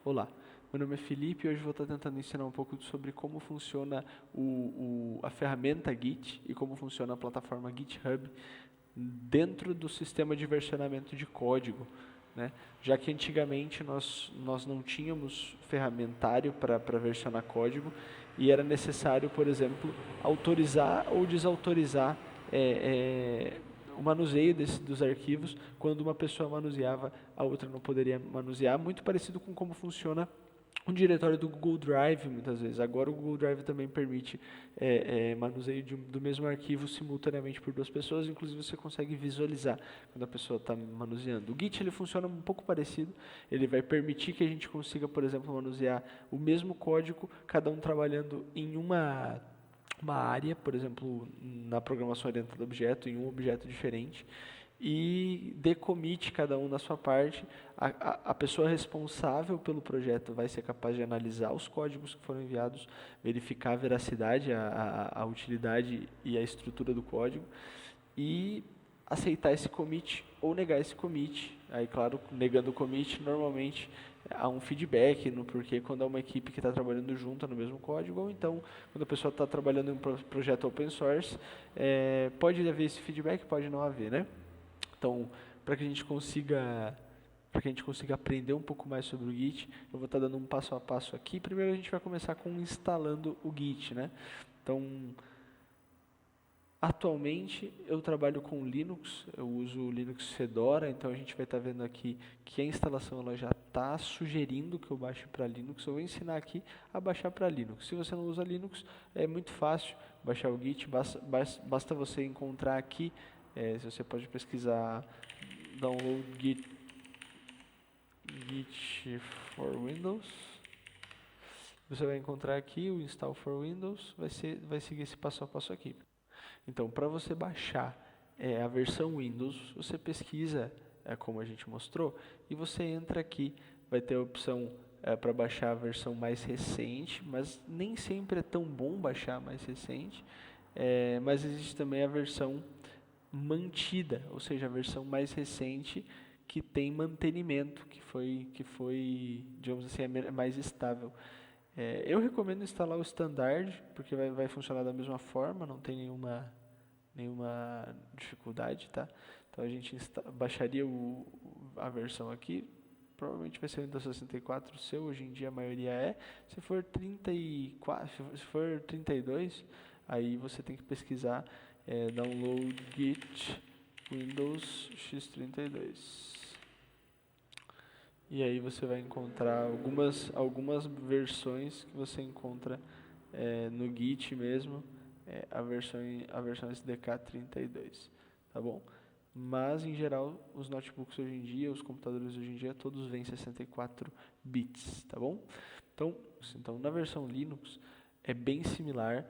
Olá, meu nome é Felipe e hoje vou estar tentando ensinar um pouco sobre como funciona a ferramenta Git e como funciona a plataforma GitHub dentro do sistema de versionamento de código, né? Já que antigamente nós não tínhamos ferramentário para versionar código e era necessário, por exemplo, autorizar ou desautorizar o manuseio dos arquivos. Quando uma pessoa manuseava, a outra não poderia manusear, muito parecido com como funciona um diretório do Google Drive, muitas vezes. Agora o Google Drive também permite manuseio do mesmo arquivo simultaneamente por duas pessoas, inclusive você consegue visualizar quando a pessoa está manuseando. O Git ele funciona um pouco parecido, ele vai permitir que a gente consiga, por exemplo, manusear o mesmo código, cada um trabalhando em uma área, por exemplo, na programação orientada a objeto, em um objeto diferente, e decommit cada um na sua parte. A pessoa responsável pelo projeto vai ser capaz de analisar os códigos que foram enviados, verificar a veracidade, a utilidade e a estrutura do código, e aceitar esse commit ou negar esse commit. Aí, claro, negando o commit, normalmente há um feedback, porque quando é uma equipe que está trabalhando junto no mesmo código, ou então quando a pessoa está trabalhando em um projeto open source, pode haver esse feedback, pode não haver, né? Então, para que a gente consiga aprender um pouco mais sobre o Git, eu vou estar dando um passo a passo aqui. Primeiro a gente vai começar com instalando o Git, né? Então, atualmente eu trabalho com Linux, eu uso o Linux Fedora, então a gente vai estar vendo aqui que a instalação ela já está sugerindo que eu baixe para Linux. Eu vou ensinar aqui a baixar para Linux. Se você não usa Linux, é muito fácil baixar o Git, basta você encontrar aqui, se você pode pesquisar download Git for Windows. Você vai encontrar aqui o install for Windows, vai seguir esse passo a passo aqui. Então, para você baixar a versão Windows, você pesquisa como a gente mostrou, e você entra aqui, vai ter a opção para baixar a versão mais recente, mas nem sempre é tão bom baixar a mais recente, mas existe também a versão mantida, ou seja, a versão mais recente que tem mantenimento, que foi, digamos assim, mais estável. Eu recomendo instalar o Standard, porque vai funcionar da mesma forma, não tem nenhuma dificuldade, tá? Então a gente baixaria a versão aqui, provavelmente vai ser o Windows 64 seu, hoje em dia a maioria é. Se for 34, se for 32, aí você tem que pesquisar download git Windows x32. E aí você vai encontrar algumas versões que você encontra no Git mesmo, a versão SDK 32, tá bom? Mas em geral, os notebooks hoje em dia, os computadores hoje em dia, todos vêm 64 bits, tá bom? Então na versão Linux é bem similar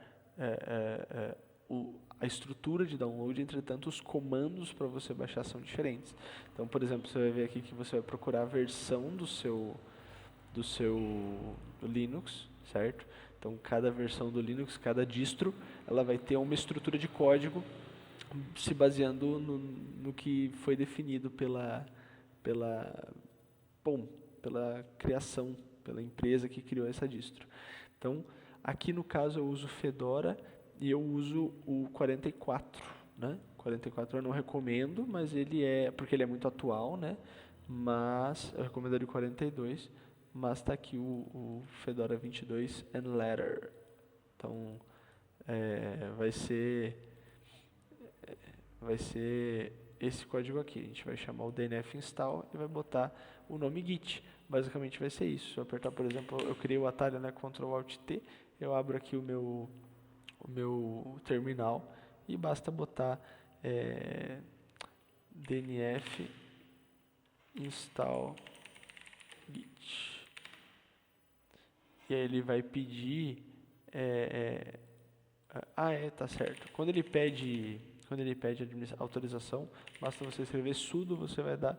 a estrutura de download, entretanto os comandos para você baixar são diferentes. Então, por exemplo, você vai ver aqui que você vai procurar a versão do seu Linux, certo? Então, cada versão do Linux, cada distro, ela vai ter uma estrutura de código se baseando no que foi definido pela, bom, pela criação, pela empresa que criou essa distro. Então, aqui no caso eu uso Fedora e eu uso o 44, né? 44 eu não recomendo, mas porque ele é muito atual, né? Mas eu recomendaria o 42, mas está aqui o Fedora 22 and Later. Então, vai ser esse código aqui. A gente vai chamar o DNF install e vai botar o nome Git. Basicamente vai ser isso. Se eu apertar, por exemplo, eu criei o atalho, né, Ctrl Alt T, eu abro aqui o meu terminal e basta botar DNF install Git. E aí ele vai pedir tá certo. Quando ele pede autorização, basta você escrever sudo, você vai dar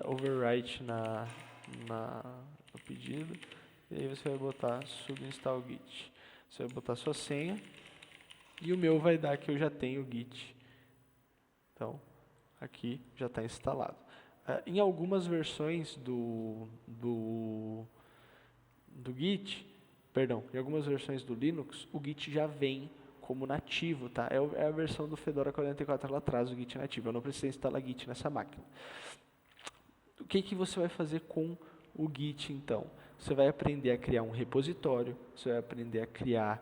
overwrite no pedido, e aí você vai botar sudo install git. Você vai botar sua senha, e o meu vai dar que eu já tenho git. Então, aqui já está instalado. Em algumas versões Git, perdão, em algumas versões do Linux, o Git já vem como nativo, tá? É a versão do Fedora 44, ela traz o Git nativo, eu não preciso instalar Git nessa máquina. O que você vai fazer com o Git, então? Você vai aprender a criar um repositório, você vai aprender a criar,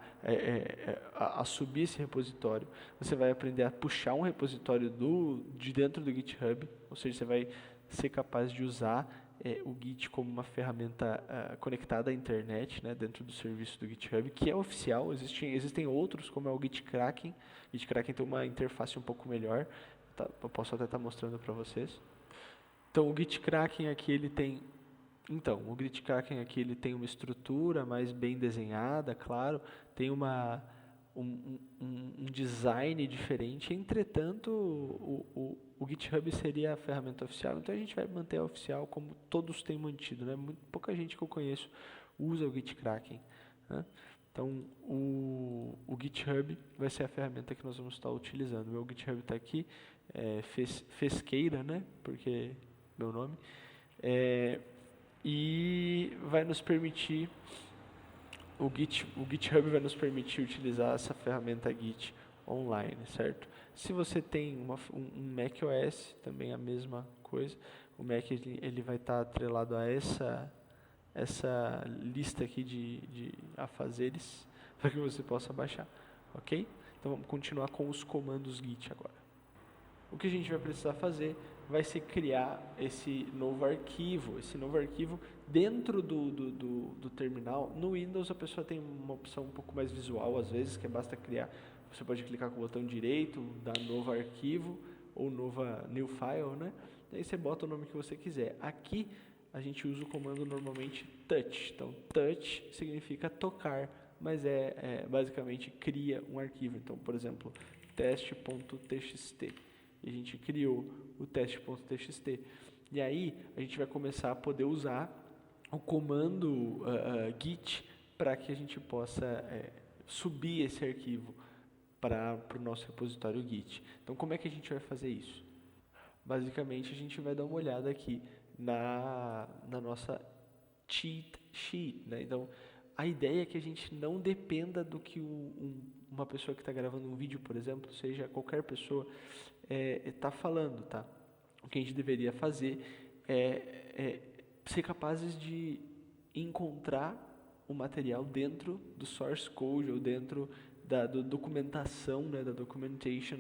a subir esse repositório, você vai aprender a puxar um repositório de dentro do GitHub, ou seja, você vai ser capaz de usar o Git como uma ferramenta conectada à internet, né, dentro do serviço do GitHub, que é oficial. Existem outros, como é o GitKraken. O GitKraken tem uma interface um pouco melhor, tá? Eu posso até estar mostrando para vocês. Então, o GitKraken aqui ele tem uma estrutura mais bem desenhada, claro, tem um design diferente. Entretanto, o GitHub seria a ferramenta oficial, então a gente vai manter a oficial como todos têm mantido, né? Pouca gente que eu conheço usa o GitKraken, né? Então, o GitHub vai ser a ferramenta que nós vamos estar utilizando. O meu GitHub está aqui, Fesqueira, né? Porque meu nome. E vai nos permitir, o GitHub vai nos permitir utilizar essa ferramenta Git online, certo? Se você tem um macOS, também a mesma coisa. O Mac ele vai estar atrelado a essa lista aqui de afazeres para que você possa baixar, ok? Então vamos continuar com os comandos Git agora. O que a gente vai precisar fazer vai ser criar esse novo arquivo dentro do terminal. No Windows a pessoa tem uma opção um pouco mais visual, às vezes, que basta criar. Você pode clicar com o botão direito, dar novo arquivo ou new file, né? Daí você bota o nome que você quiser. Aqui a gente usa o comando normalmente touch. Então touch significa tocar, mas basicamente cria um arquivo. Então, por exemplo, teste.txt. E a gente criou o teste.txt. E aí a gente vai começar a poder usar o comando git para que a gente possa subir esse arquivo para o nosso repositório Git. Então como é que a gente vai fazer isso? Basicamente a gente vai dar uma olhada aqui na nossa cheat sheet, né? Então a ideia é que a gente não dependa do que uma pessoa que está gravando um vídeo, por exemplo, seja qualquer pessoa, está falando, tá? O que a gente deveria fazer é ser capazes de encontrar o material dentro do source code ou dentro da documentação, né, da documentation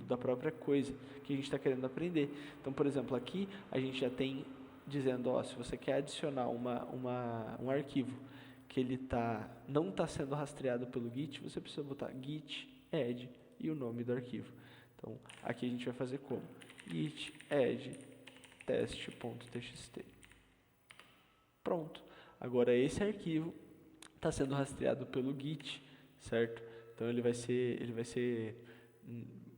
da própria coisa que a gente está querendo aprender. Então, por exemplo, aqui a gente já tem dizendo, se você quer adicionar um arquivo que ele não está sendo rastreado pelo Git, você precisa botar git add e o nome do arquivo. Então, aqui a gente vai fazer como? Git add teste.txt. Pronto. Agora esse arquivo está sendo rastreado pelo Git, certo? Então ele vai ser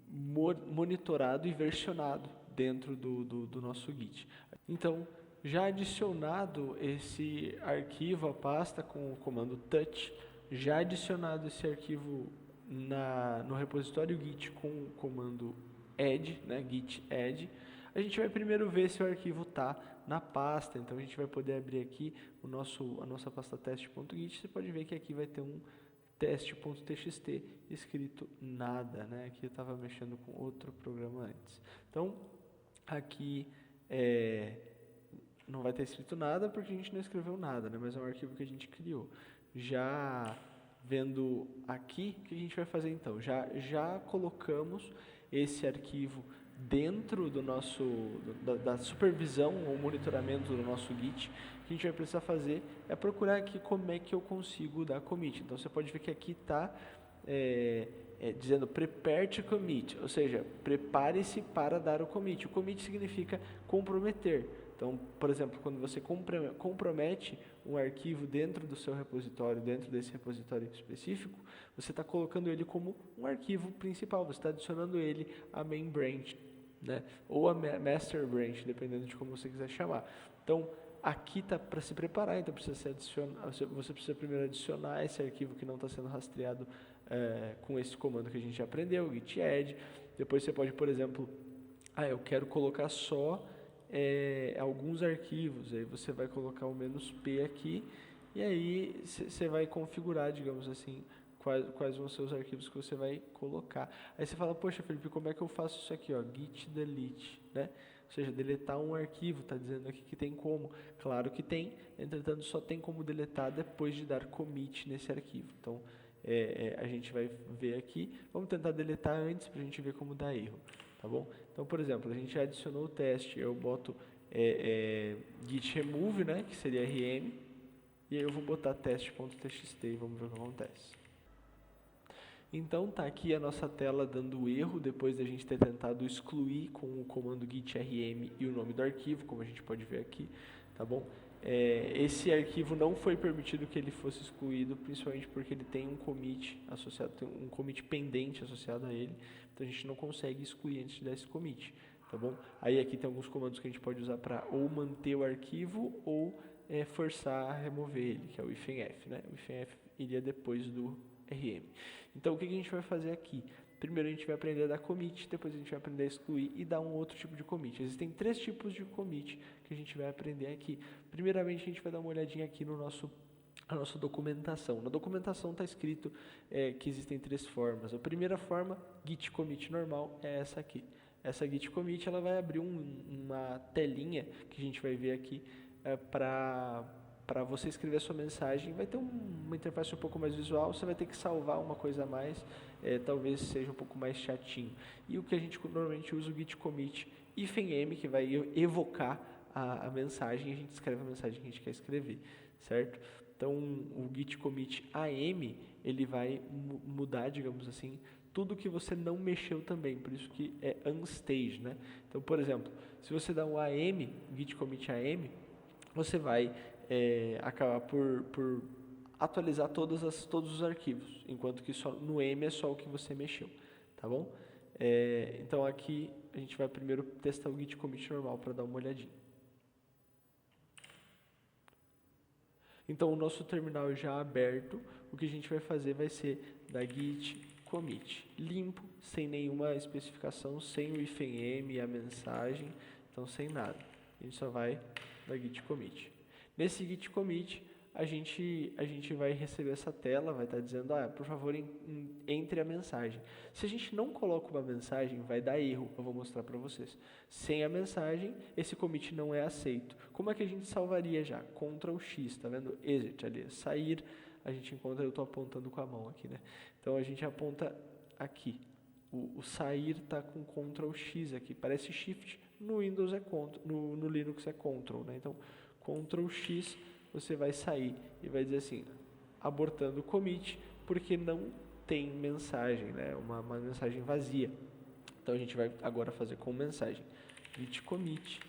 monitorado e versionado dentro do nosso Git. Então, já adicionado esse arquivo à pasta com o comando touch, já adicionado esse arquivo no repositório Git com o comando add, né, git add, a gente vai primeiro ver se o arquivo está na pasta. Então a gente vai poder abrir aqui a nossa pasta teste.git. Você pode ver que aqui vai ter um teste.txt escrito nada, né? Aqui eu estava mexendo com outro programa antes. Então aqui não vai ter escrito nada porque a gente não escreveu nada, né? Mas é um arquivo que a gente criou. Já vendo aqui, o que a gente vai fazer então? Já colocamos esse arquivo dentro da supervisão ou monitoramento do nosso Git. O que a gente vai precisar fazer é procurar aqui como é que eu consigo dar commit. Então você pode ver que aqui está dizendo prepare to commit, ou seja, prepare-se para dar o commit. O commit significa comprometer. Então, por exemplo, quando você compromete um arquivo dentro do seu repositório, dentro desse repositório específico, você está colocando ele como um arquivo principal, você está adicionando ele à main branch, né? Ou a master branch, dependendo de como você quiser chamar. Então, aqui está para se preparar, então você precisa primeiro adicionar esse arquivo que não está sendo rastreado com esse comando que a gente já aprendeu, git add. Depois você pode, por exemplo, eu quero colocar só alguns arquivos, aí você vai colocar o "-p" aqui E aí você vai configurar, digamos assim, quais vão ser os arquivos que você vai colocar. Aí você fala, poxa, Felipe, como é que eu faço isso aqui, ó, git delete, né? Ou seja, deletar um arquivo, está dizendo aqui que tem como. Claro que tem, entretanto só tem como deletar depois de dar commit nesse arquivo. Então, a gente vai ver aqui, vamos tentar deletar antes para a gente ver como dá erro, tá bom? Então, por exemplo, a gente já adicionou o teste, eu boto git remove, né, que seria rm, e aí eu vou botar teste.txt e vamos ver o que acontece. Então tá aqui a nossa tela dando erro depois da gente ter tentado excluir com o comando git rm e o nome do arquivo, como a gente pode ver aqui, tá bom? Esse arquivo não foi permitido que ele fosse excluído, principalmente porque ele tem um commit associado, tem um commit pendente associado a ele, então a gente não consegue excluir antes de dar esse commit, tá bom? Aí aqui tem alguns comandos que a gente pode usar para ou manter o arquivo ou forçar a remover ele, que é o -f, né? O -f iria depois do rm. Então o que a gente vai fazer aqui? Primeiro a gente vai aprender a dar commit, depois a gente vai aprender a excluir e dar um outro tipo de commit. Existem 3 tipos de commit que a gente vai aprender aqui. Primeiramente a gente vai dar uma olhadinha aqui no a nossa documentação. Na documentação está escrito que existem 3 formas. A primeira forma, git commit normal, é essa aqui. Essa git commit ela vai abrir uma telinha que a gente vai ver aqui para você escrever a sua mensagem. Vai ter uma interface um pouco mais visual, você vai ter que salvar uma coisa a mais, talvez seja um pouco mais chatinho. E o que a gente normalmente usa o git commit -m, que vai evocar a mensagem, e a gente escreve a mensagem que a gente quer escrever, certo? Então o git commit am, ele vai mudar, digamos assim, tudo que você não mexeu também, por isso que é unstaged, né? Então, por exemplo, se você dá um am, git commit am, você vai acabar por atualizar todos os arquivos, enquanto que só no M é só o que você mexeu, tá bom? Então aqui a gente vai primeiro testar o git commit normal para dar uma olhadinha. Então o nosso terminal já aberto, o que a gente vai fazer vai ser da git commit limpo, sem nenhuma especificação, sem o -m e a mensagem, então sem nada. A gente só vai da git commit. Nesse git commit, a gente vai receber essa tela, vai estar dizendo, por favor, entre a mensagem. Se a gente não coloca uma mensagem, vai dar erro, eu vou mostrar para vocês. Sem a mensagem, esse commit não é aceito. Como é que a gente salvaria já? Ctrl X, tá vendo? Exit ali, sair, a gente encontra, eu estou apontando com a mão aqui, né? Então a gente aponta aqui. O sair está com Ctrl X aqui, parece Shift, no Windows é Ctrl, no Linux é Ctrl, né? Então, Ctrl X, você vai sair e vai dizer assim, abortando o commit, porque não tem mensagem, né? Uma mensagem vazia. Então a gente vai agora fazer com mensagem. Git commit,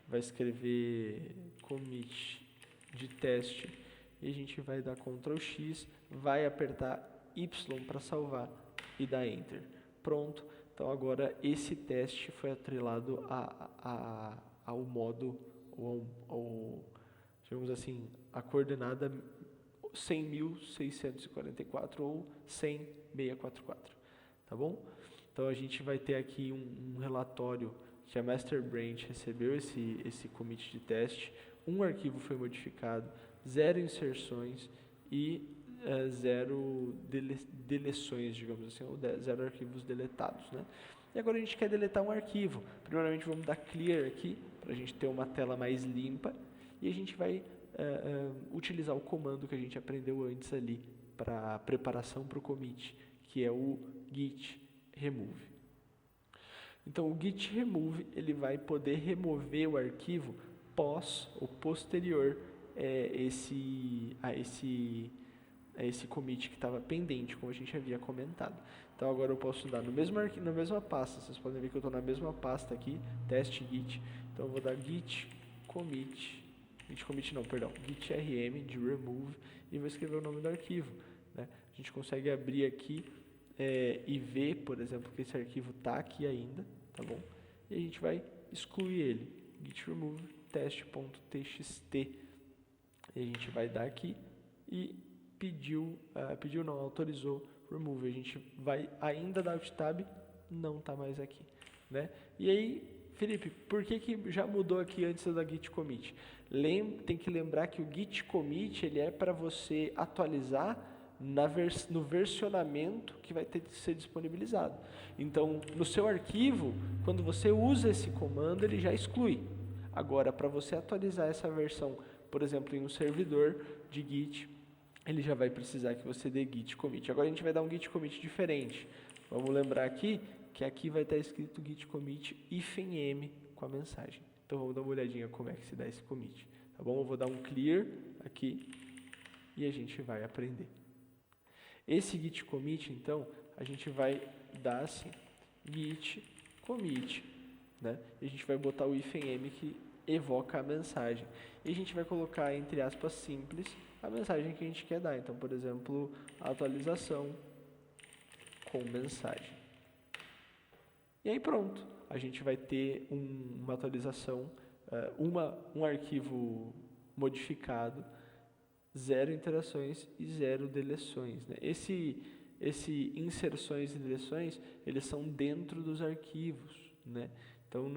vai escrever commit de teste e a gente vai dar Ctrl X, vai apertar Y para salvar e dar Enter. Pronto. Então agora esse teste foi atrelado ao modo, digamos assim, a coordenada 100.644 ou 100.644, tá bom? Então a gente vai ter aqui um relatório que a Master Branch recebeu esse commit de teste, um arquivo foi modificado, 0 inserções e 0 deleções, digamos assim, ou 0 arquivos deletados, né? E agora a gente quer deletar um arquivo. Primeiramente vamos dar clear aqui, para a gente ter uma tela mais limpa, e a gente vai utilizar o comando que a gente aprendeu antes ali, para preparação para o commit, que é o git remove. Então o git remove, ele vai poder remover o arquivo pós ou posterior a esse commit que estava pendente, como a gente havia comentado. Então agora eu posso dar no mesmo arquivo, na mesma pasta, vocês podem ver que eu estou na mesma pasta aqui, teste git. Então eu vou dar git commit rm de remove e vou escrever o nome do arquivo, né? A gente consegue abrir aqui e ver, por exemplo, que esse arquivo está aqui ainda, tá bom? E a gente vai excluir ele, git remove teste.txt, e a gente vai dar aqui e autorizou remove, a gente vai ainda dar alt tab, não está mais aqui, né? E aí Felipe, por que já mudou aqui antes da git commit? Tem que lembrar que o git commit ele é para você atualizar no versionamento que vai ter que ser disponibilizado. Então, no seu arquivo, quando você usa esse comando, ele já exclui. Agora, para você atualizar essa versão, por exemplo, em um servidor de Git, ele já vai precisar que você dê git commit. Agora a gente vai dar um git commit diferente. Vamos lembrar aqui que aqui vai estar escrito git commit -m com a mensagem. Então vamos dar uma olhadinha como é que se dá esse commit. Tá bom? Eu vou dar um clear aqui e a gente vai aprender. Esse git commit, então, a gente vai dar assim, git commit, né? E a gente vai botar o -m que evoca a mensagem. E a gente vai colocar, entre aspas, simples, a mensagem que a gente quer dar. Então, por exemplo, atualização com mensagem. E aí pronto, a gente vai ter uma atualização, um arquivo modificado, 0 interações e 0 deleções, né? Esse inserções e deleções, eles são dentro dos arquivos, né? Então,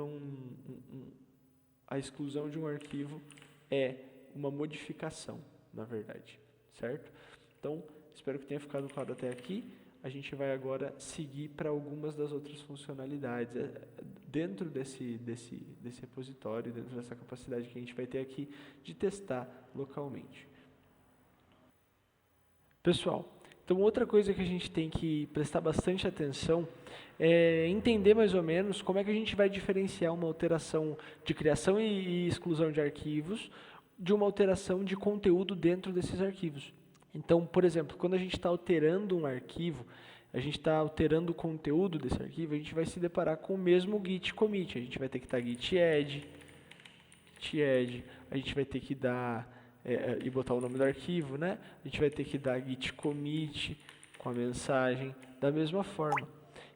a exclusão de um arquivo é uma modificação, na verdade, certo? Então, espero que tenha ficado claro até aqui. A gente vai agora seguir para algumas das outras funcionalidades dentro desse repositório, dentro dessa capacidade que a gente vai ter aqui de testar localmente. Pessoal, então outra coisa que a gente tem que prestar bastante atenção é entender mais ou menos como é que a gente vai diferenciar uma alteração de criação e exclusão de arquivos de uma alteração de conteúdo dentro desses arquivos. Então, por exemplo, quando a gente está alterando um arquivo, a gente está alterando o conteúdo desse arquivo, a gente vai se deparar com o mesmo git commit. A gente vai ter que estar git add, a gente vai ter que dar e botar o nome do arquivo, né? A gente vai ter que dar git commit com a mensagem da mesma forma.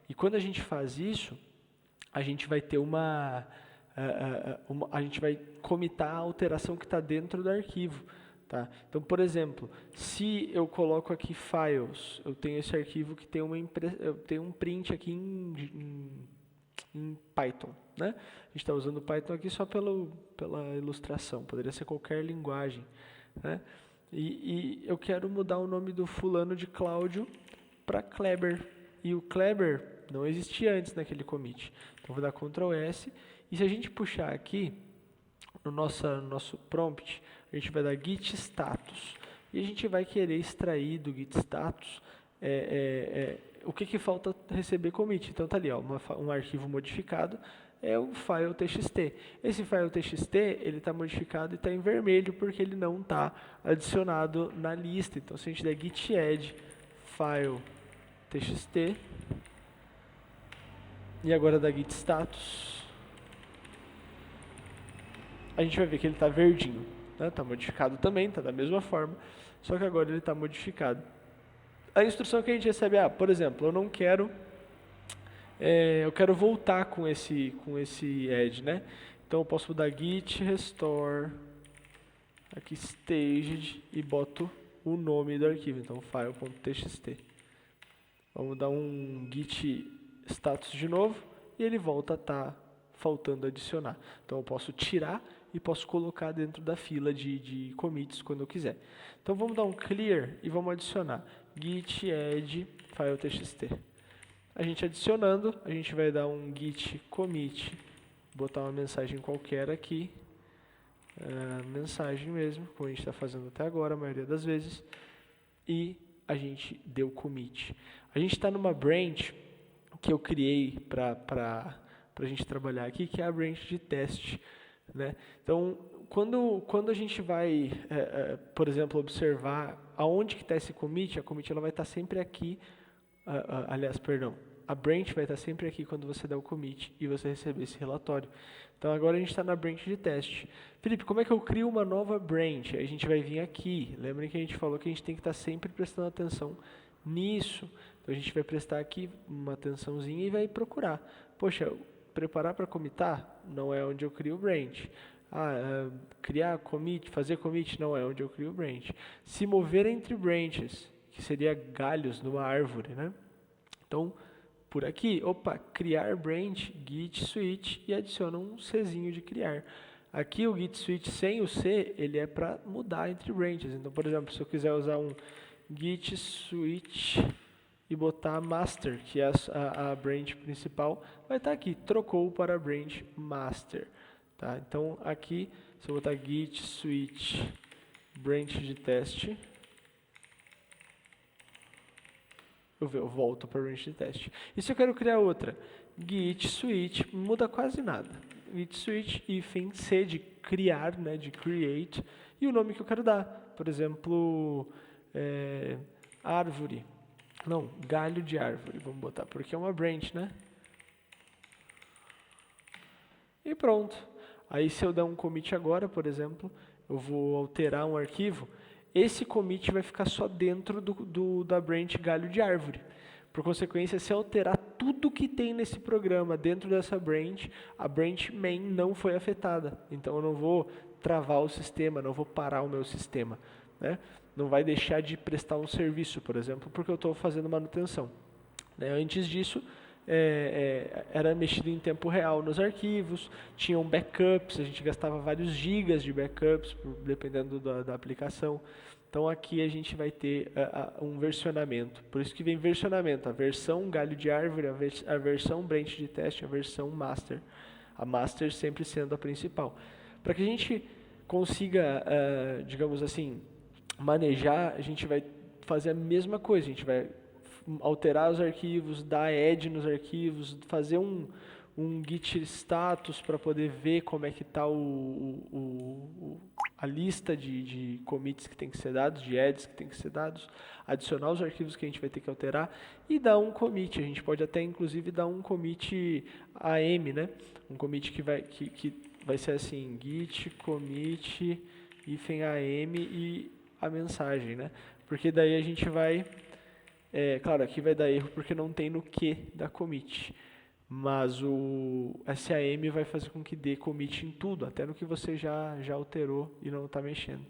E quando a gente faz isso, a gente vai ter a gente vai commitar a alteração que está dentro do arquivo. Tá? Então, por exemplo, se eu coloco aqui files, eu tenho esse arquivo que tem eu tenho um print aqui em Python, né? A gente está usando Python aqui só pela ilustração, poderia ser qualquer linguagem, né? E eu quero mudar o nome do fulano de Cláudio para Kleber, e o Kleber não existia antes naquele commit. Então, vou dar Ctrl S, e se a gente puxar aqui, no nosso prompt, a gente vai dar git status, e a gente vai querer extrair do git status o que falta receber commit. Então tá ali, ó, um arquivo modificado é o file txt. Esse file txt ele está modificado e está em vermelho porque ele não está adicionado na lista. Então se a gente der git add file txt e agora dá git status, a gente vai ver que ele está verdinho. Está modificado também, está da mesma forma, só que agora ele está modificado. A instrução que a gente recebe, por exemplo, eu não quero, eu quero voltar com esse add, né? Então eu posso dar git restore, aqui staged, e boto o nome do arquivo, então file.txt. Vamos dar um git status de novo, e ele volta a estar faltando adicionar. Então eu posso tirar e posso colocar dentro da fila de commits quando eu quiser. Então vamos dar um clear e vamos adicionar git add file txt. A gente adicionando, a gente vai dar um git commit, botar uma mensagem qualquer aqui, mensagem mesmo, como a gente está fazendo até agora, a maioria das vezes, e a gente deu commit. A gente está numa branch que eu criei para a gente trabalhar aqui, que é a branch de teste, né? Então, quando a gente vai, por exemplo, observar aonde que está esse commit, a commit ela vai estar sempre aqui, aliás, perdão, a branch vai estar sempre aqui quando você der o commit e você receber esse relatório. Então, agora a gente está na branch de teste. Felipe, como é que eu crio uma nova branch? A gente vai vir aqui. Lembrem que a gente falou que a gente tem que estar sempre prestando atenção nisso. Então, a gente vai prestar aqui uma atençãozinha e vai procurar. Poxa, preparar para commitar não é onde eu crio branch. Criar commit, fazer commit não é onde eu crio branch. Se mover entre branches, que seria galhos numa árvore, né? Então, por aqui, opa, criar branch, git switch e adiciona um Czinho de criar. Aqui o git switch sem o C, ele é para mudar entre branches. Então, por exemplo, se eu quiser usar um git switch e botar master, que é a branch principal, vai estar aqui, trocou para a branch master. Tá? Então, aqui, se eu botar git switch branch de teste, eu volto para a branch de teste. E se eu quero criar outra? Git switch, muda quase nada. Git switch hífen C de criar, né, de create, e o nome que eu quero dar. Por exemplo, árvore. Não, galho de árvore, vamos botar, porque é uma branch, né? E pronto. Aí se eu der um commit agora, por exemplo, eu vou alterar um arquivo, esse commit vai ficar só dentro da branch galho de árvore. Por consequência, se eu alterar tudo que tem nesse programa dentro dessa branch, a branch main não foi afetada. Então eu não vou travar o sistema, não vou parar o meu sistema, né? Não vai deixar de prestar um serviço, por exemplo, porque eu estou fazendo manutenção. Antes disso, era mexido em tempo real nos arquivos, tinham backups, a gente gastava vários gigas de backups, dependendo da aplicação. Então aqui a gente vai ter um versionamento, por isso que vem versionamento, a versão galho de árvore, a versão branch de teste, a versão master. A master sempre sendo a principal. Para que a gente consiga, digamos assim, manejar, a gente vai fazer a mesma coisa, a gente vai alterar os arquivos, dar add nos arquivos, fazer um git status para poder ver como é que está a lista de commits que tem que ser dados, de adds que tem que ser dados, adicionar os arquivos que a gente vai ter que alterar e dar um commit. A gente pode até inclusive dar um commit AM, né? Um commit que vai ser assim, git commit hífen AM e a mensagem, né? Porque daí a gente vai, claro, aqui vai dar erro porque não tem no que da commit, mas o SAM vai fazer com que dê commit em tudo, até no que você já alterou e não está mexendo.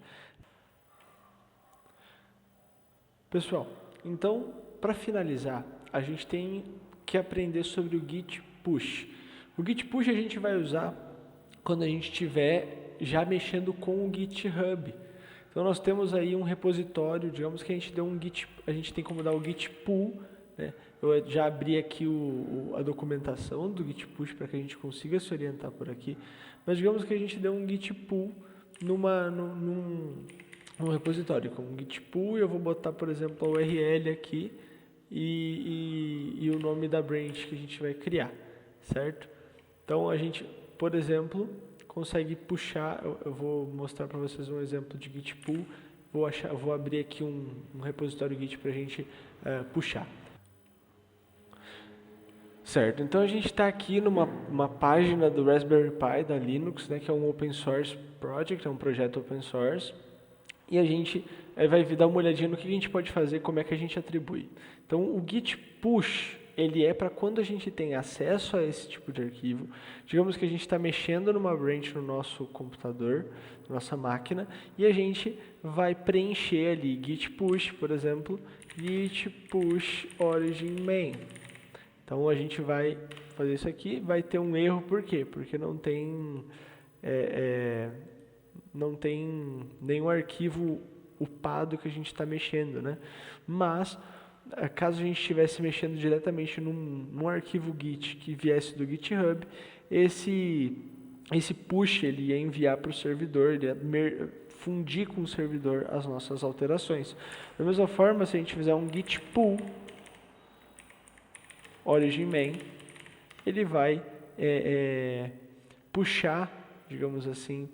Pessoal, então, para finalizar, a gente tem que aprender sobre o git push. O git push a gente vai usar quando a gente estiver já mexendo com o GitHub. Então nós temos aí um repositório, digamos que a gente tem como dar o git pull, né? Eu já abri aqui a documentação do git push para que a gente consiga se orientar por aqui, mas digamos que a gente deu um git pull num repositório, com um git pull, eu vou botar, por exemplo, a URL aqui e o nome da branch que a gente vai criar, certo? Então a gente, por exemplo, consegue puxar, eu vou mostrar para vocês um exemplo de git pull, vou abrir aqui um repositório git para a gente puxar. Certo, então a gente está aqui numa página do Raspberry Pi da Linux, né, que é um open source project, é um projeto open source, e a gente vai dar uma olhadinha no que a gente pode fazer, como é que a gente atribui. Então o git push, ele é para quando a gente tem acesso a esse tipo de arquivo, digamos que a gente está mexendo numa branch no nosso computador, nossa máquina, e a gente vai preencher ali git push, por exemplo, git push origin main. Então a gente vai fazer isso aqui, vai ter um erro, por quê? Porque não tem nenhum arquivo upado que a gente está mexendo, né? Mas, caso a gente estivesse mexendo diretamente num arquivo Git que viesse do GitHub, esse push ele ia enviar para o servidor, ele ia fundir com o servidor as nossas alterações. Da mesma forma, se a gente fizer um git pull origin main, ele vai puxar, digamos assim,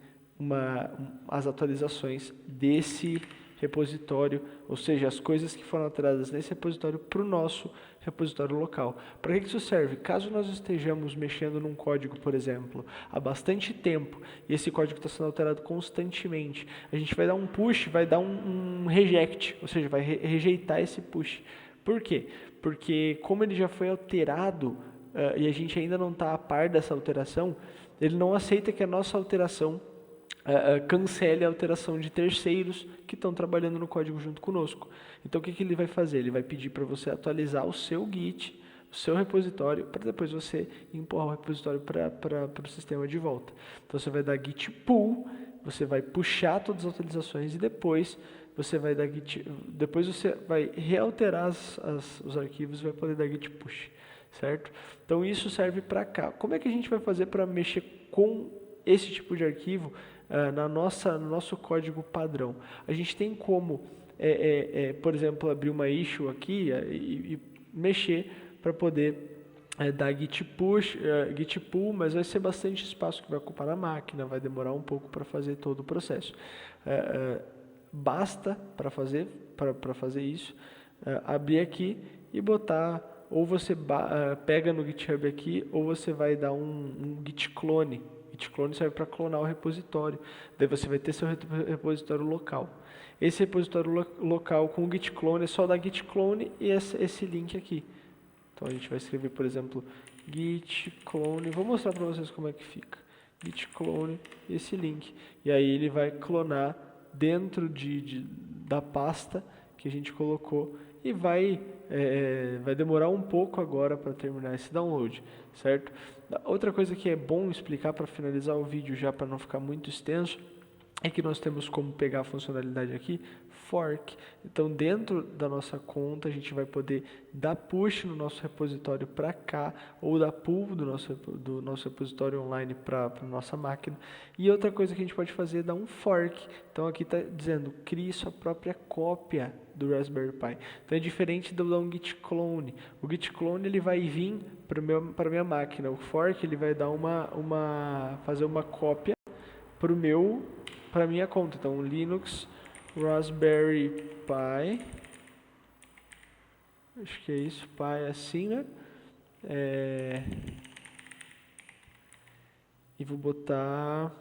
as atualizações desse repositório, ou seja, as coisas que foram alteradas nesse repositório para o nosso repositório local. Para que isso serve? Caso nós estejamos mexendo num código, por exemplo, há bastante tempo, e esse código está sendo alterado constantemente, a gente vai dar um push, vai dar um reject, ou seja, vai rejeitar esse push. Por quê? Porque como ele já foi alterado e a gente ainda não está a par dessa alteração, ele não aceita que a nossa alteração cancele a alteração de terceiros que estão trabalhando no código junto conosco. Então o que ele vai fazer? Ele vai pedir para você atualizar o seu Git o seu repositório para depois você empurrar o repositório para o sistema de volta. Então você vai dar git pull, você vai puxar todas as atualizações e depois você vai dar depois você vai realterar os arquivos e vai poder dar git push, certo? Então isso serve para cá. Como é que a gente vai fazer para mexer com esse tipo de arquivo no nosso código padrão? A gente tem como, por exemplo, abrir uma issue aqui e mexer para poder dar git push, git pull, mas vai ser bastante espaço que vai ocupar na máquina, vai demorar um pouco para fazer todo o processo. Basta para fazer isso, abrir aqui e botar, ou você pega no GitHub aqui, ou você vai dar um git clone. Git clone serve para clonar o repositório. Daí você vai ter seu repositório local. Esse repositório local com o git clone é só dar git clone e esse link aqui. Então a gente vai escrever, por exemplo, git clone. Vou mostrar para vocês como é que fica. Git clone, esse link. E aí ele vai clonar dentro da pasta que a gente colocou e vai demorar um pouco agora para terminar esse download, certo? Outra coisa que é bom explicar para finalizar o vídeo já para não ficar muito extenso é que nós temos como pegar a funcionalidade aqui, fork. Então, dentro da nossa conta, a gente vai poder dar push no nosso repositório para cá, ou dar pull do nosso repositório online para a nossa máquina. E outra coisa que a gente pode fazer é dar um fork. Então, aqui está dizendo, crie sua própria cópia do Raspberry Pi. Então, é diferente de eu dar um git clone. O git clone ele vai vir para a minha máquina. O fork ele vai dar fazer uma cópia para minha conta. Então, Linux Raspberry Pi, acho que é isso, Pi assim, né? E vou botar,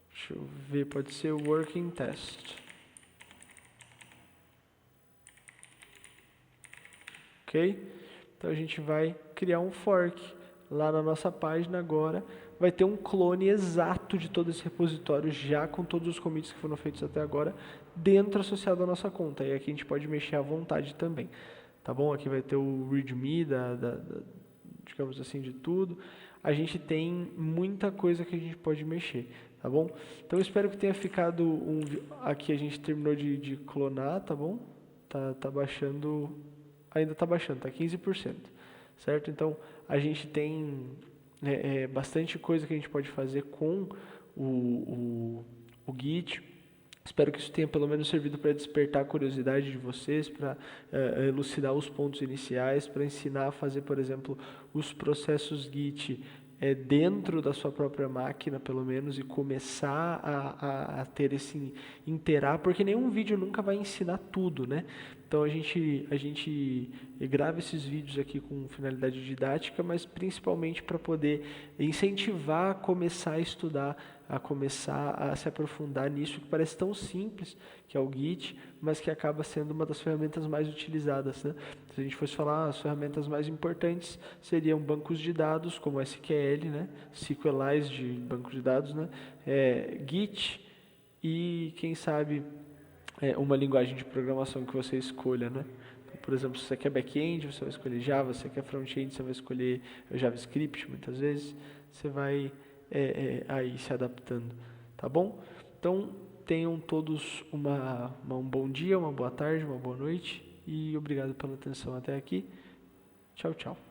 deixa eu ver, pode ser Working Test. Ok? Então a gente vai criar um fork lá na nossa página agora. Vai ter um clone exato de todo esse repositório, já com todos os commits que foram feitos até agora, dentro associado à nossa conta. E aqui a gente pode mexer à vontade também. Tá bom? Aqui vai ter o readme, digamos assim, de tudo. A gente tem muita coisa que a gente pode mexer, tá bom? Então eu espero que tenha ficado aqui a gente terminou de clonar, tá bom? Tá baixando, ainda tá baixando, tá 15%, certo? Então a gente tem bastante coisa que a gente pode fazer com o Git. Espero que isso tenha pelo menos servido para despertar a curiosidade de vocês, para elucidar os pontos iniciais, para ensinar a fazer, por exemplo, os processos Git dentro da sua própria máquina, pelo menos, e começar a ter esse interar, porque nenhum vídeo nunca vai ensinar tudo, né? Então a gente grava esses vídeos aqui com finalidade didática, mas principalmente para poder incentivar a começar a estudar, a começar a se aprofundar nisso que parece tão simples, que é o Git, mas que acaba sendo uma das ferramentas mais utilizadas, né? Se a gente fosse falar, as ferramentas mais importantes seriam bancos de dados, como SQL, né? SQLize de banco de dados, né? Git e, quem sabe, uma linguagem de programação que você escolha, né? Então, por exemplo, se você quer back-end, você vai escolher Java, se você quer front-end, você vai escolher JavaScript, muitas vezes, você vai aí se adaptando, tá bom? Então, tenham todos um bom dia, uma boa tarde, uma boa noite e obrigado pela atenção até aqui. Tchau, tchau.